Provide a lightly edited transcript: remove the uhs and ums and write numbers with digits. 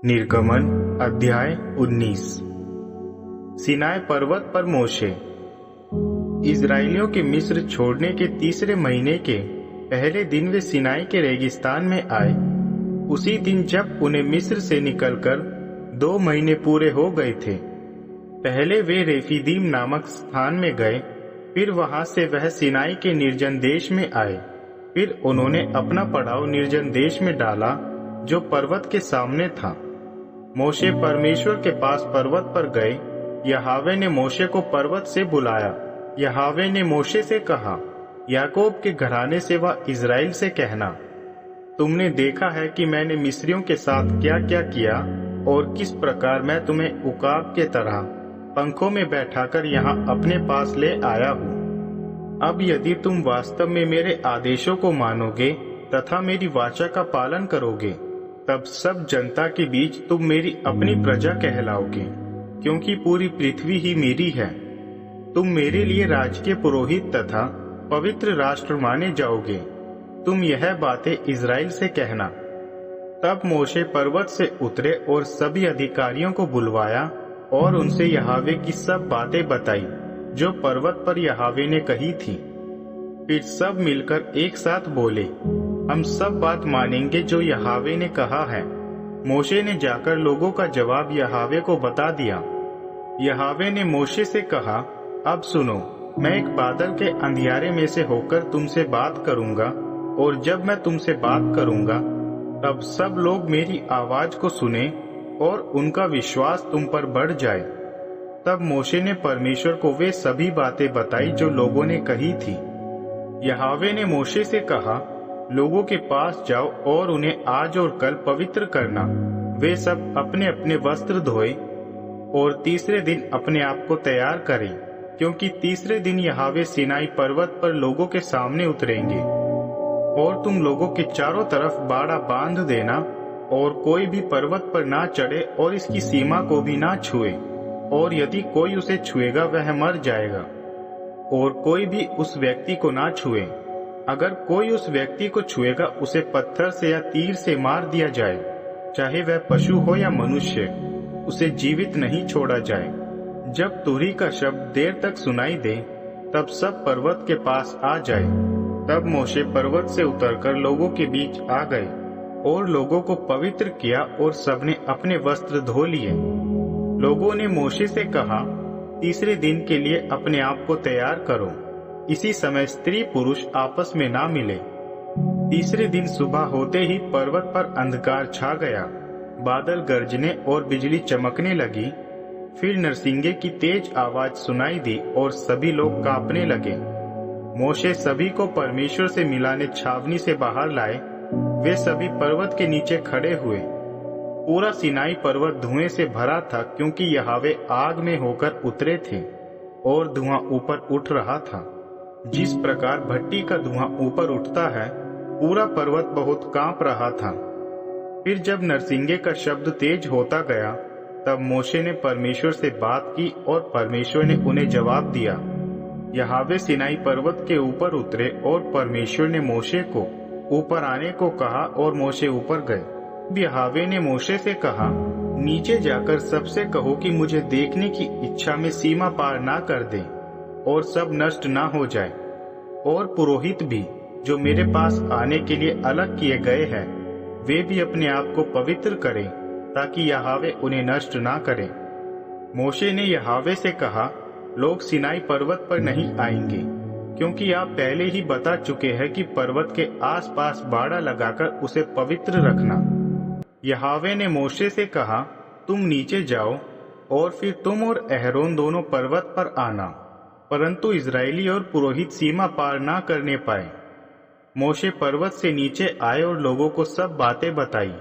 निर्गमन अध्याय 19। सिनाई पर्वत पर मोशे। इजराइलियों के मिस्र छोड़ने के तीसरे महीने के पहले दिन वे सिनाई के रेगिस्तान में आए। उसी दिन जब उन्हें मिस्र से निकलकर 2 महीने पूरे हो गए थे। पहले वे रेफीदीम नामक स्थान में गए, फिर वहां से वह सिनाई के निर्जन देश में आए। फिर उन्होंने अपना पड़ाव निर्जन देश में डाला जो पर्वत के सामने था। मोशे परमेश्वर के पास पर्वत पर गए। यहोवा ने मोशे को पर्वत से बुलाया। यहोवा ने मोशे से कहा, याकूब के घराने से व इज़राइल से कहना, तुमने देखा है कि मैंने मिस्रियों के साथ क्या क्या किया और किस प्रकार मैं तुम्हें उकाब के तरह पंखों में बैठाकर यहाँ अपने पास ले आया हूँ। अब यदि तुम वास्तव में मेरे आदेशों को मानोगे तथा मेरी वाचा का पालन करोगे, तब सब जनता के बीच तुम मेरी अपनी प्रजा कहलाओगे, क्योंकि पूरी पृथ्वी ही मेरी है। तुम मेरे लिए राजकीय पुरोहित तथा पवित्र राष्ट्र माने जाओगे। तुम यह बातें इज़राइल से कहना। तब मोशे पर्वत से उतरे और सभी अधिकारियों को बुलवाया और उनसे यहोवा की सब बातें बताई जो पर्वत पर यहोवा ने कही थी। फिर सब मिलकर एक साथ बोले, हम सब बात मानेंगे जो यहोवा ने कहा है। मोशे ने जाकर लोगों का जवाब यहोवा को बता दिया। यहोवा ने मोशे से कहा, अब सुनो, मैं एक बादल के अंधियारे में से होकर तुमसे बात करूंगा, और जब मैं तुमसे बात करूंगा तब सब लोग मेरी आवाज को सुने और उनका विश्वास तुम पर बढ़ जाए। तब मोशे ने परमेश्वर को वे सभी बातें बताई जो लोगों ने कही थी। यहोवा ने मोशे से कहा, लोगों के पास जाओ और उन्हें आज और कल पवित्र करना। वे सब अपने अपने वस्त्र धोए और तीसरे दिन अपने आप को तैयार करें, क्योंकि तीसरे दिन यहोवा सिनाई पर्वत पर लोगों के सामने उतरेंगे। और तुम लोगों के चारों तरफ बाड़ा बांध देना, और कोई भी पर्वत पर ना चढ़े और इसकी सीमा को भी ना छुए, और यदि कोई उसे छुएगा वह मर जाएगा। और कोई भी उस व्यक्ति को ना छुए। अगर कोई उस व्यक्ति को छुएगा उसे पत्थर से या तीर से मार दिया जाए, चाहे वह पशु हो या मनुष्य, उसे जीवित नहीं छोड़ा जाए। जब तुरही का शब्द देर तक सुनाई दे, तब सब पर्वत के पास आ जाए। तब मोशे पर्वत से उतरकर लोगों के बीच आ गए और लोगों को पवित्र किया, और सबने अपने वस्त्र धो लिए। लोगों ने मोशे से कहा, तीसरे दिन के लिए अपने आप को तैयार करो। इसी समय स्त्री पुरुष आपस में ना मिले। तीसरे दिन सुबह होते ही पर्वत पर अंधकार छा गया, बादल गरजने और बिजली चमकने लगी। फिर नरसिंगे की तेज आवाज सुनाई दी और सभी लोग कांपने लगे। मोशे सभी को परमेश्वर से मिलाने छावनी से बाहर लाए। वे सभी पर्वत के नीचे खड़े हुए। पूरा सिनाई पर्वत धुएं से भरा था, क्योंकि यहोवा आग में होकर उतरे थे और धुआं ऊपर उठ रहा था। जिस प्रकार भट्टी का धुआं ऊपर उठता है, पूरा पर्वत बहुत कांप रहा था। फिर जब नरसिंगे का शब्द तेज होता गया, तब मोशे ने परमेश्वर से बात की और परमेश्वर ने उन्हें जवाब दिया। यहोवा सिनाई पर्वत के ऊपर उतरे और परमेश्वर ने मोशे को ऊपर आने को कहा और मोशे ऊपर गए। यहोवा ने मोशे से कहा, नीचे जाकर सबसे कहो कि मुझे देखने की इच्छा में सीमा पार ना कर दे और सब नष्ट ना हो जाए। और पुरोहित भी जो मेरे पास आने के लिए अलग किए गए हैं, वे भी अपने आप को पवित्र करें, ताकि यहोवा उन्हें नष्ट ना करे। मोशे ने यहोवा से कहा, लोग सिनाई पर्वत पर नहीं आएंगे, क्योंकि आप पहले ही बता चुके हैं कि पर्वत के आसपास बाड़ा लगाकर उसे पवित्र रखना। यहोवा ने मोशे से कहा, तुम नीचे जाओ और फिर तुम और अहरोन दोनों पर्वत पर आना, परंतु इज़राइली और पुरोहित सीमा पार ना करने पाए। मोशे पर्वत से नीचे आए और लोगों को सब बातें बताई।